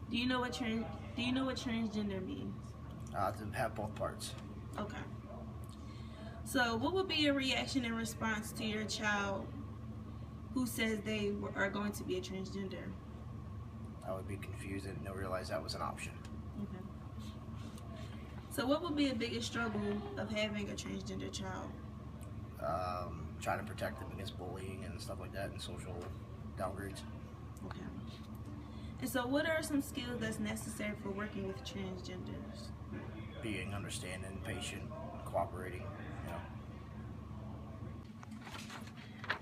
Do you know what transgender means? To have both parts. Okay. So, what would be your reaction and response to your child who says they are going to be a transgender? I would be confused and not realize that was an option. Okay. So, what would be the biggest struggle of having a transgender child? Trying to protect them against bullying and stuff like that and social downgrades. Okay. And so, what are some skills that's necessary for working with transgenders? Being understanding, patient, cooperating, you know.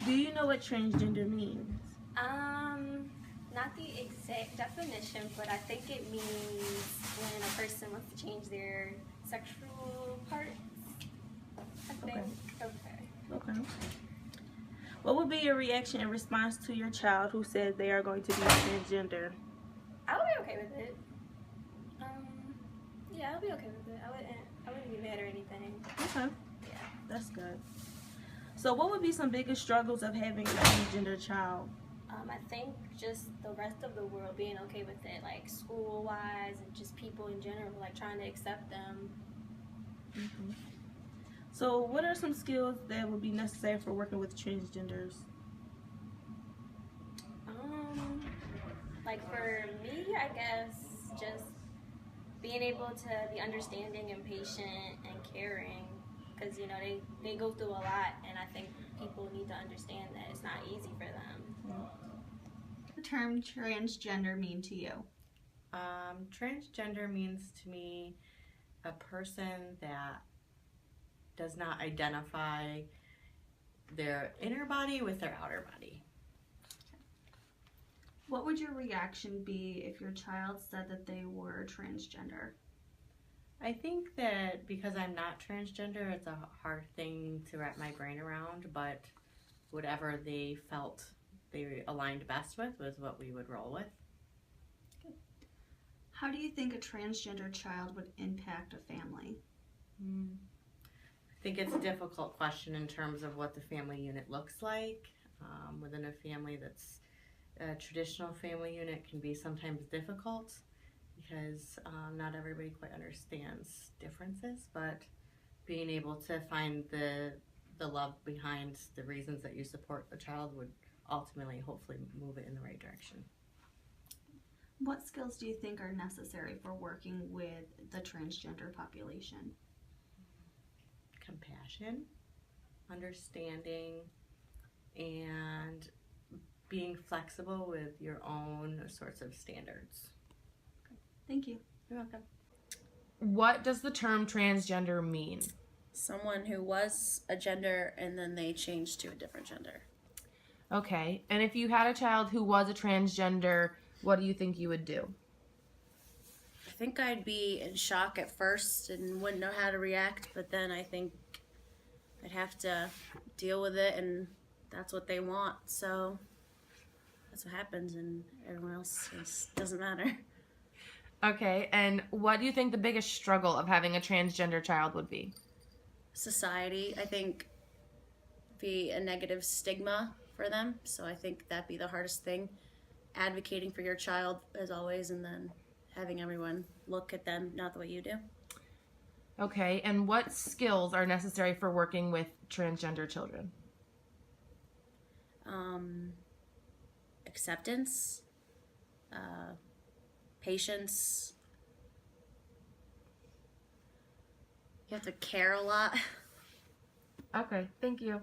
Do you know what transgender means? Not the exact definition, but I think it means when a person wants to change their sexual parts. I think. Okay. What would be your reaction and response to your child who says they are going to be transgender? I would be okay with it. Yeah, I'll be okay with it. I wouldn't be mad or anything. Okay. Yeah. That's good. So what would be some biggest struggles of having a transgender child? I think just the rest of the world being okay with it, like school-wise and just people in general, like trying to accept them. Mm-hmm. So what are some skills that would be necessary for working with transgenders? Like for me, I guess just being able to be understanding and patient and caring, because you know they go through a lot, and I think people need to understand that it's not easy for them. What does the term transgender mean to you? Transgender means to me a person that does not identify their inner body with their outer body. What would your reaction be if your child said that they were transgender? I think that because I'm not transgender, it's a hard thing to wrap my brain around, but whatever they felt they aligned best with was what we would roll with. How do you think a transgender child would impact a family? I think it's a difficult question in terms of what the family unit looks like. Within a family that's a traditional family unit can be sometimes difficult because not everybody quite understands differences, but being able to find the love behind the reasons that you support the child would ultimately hopefully move it in the right direction. What skills do you think are necessary for working with the transgender population? Compassion, understanding, and being flexible with your own sorts of standards. Thank you. You're welcome. What does the term transgender mean? Someone who was a gender and then they changed to a different gender. Okay, and if you had a child who was a transgender, what do you think you would do? I think I'd be in shock at first and wouldn't know how to react, but then I think I'd have to deal with it, and that's what they want, so that's what happens, and everyone else doesn't matter. Okay, and what do you think the biggest struggle of having a transgender child would be? Society, I think, be a negative stigma for them, so I think that'd be the hardest thing. Advocating for your child, as always, and then having everyone look at them not the way you do. Okay, and what skills are necessary for working with transgender children? Acceptance, patience. You have to care a lot. Okay, thank you.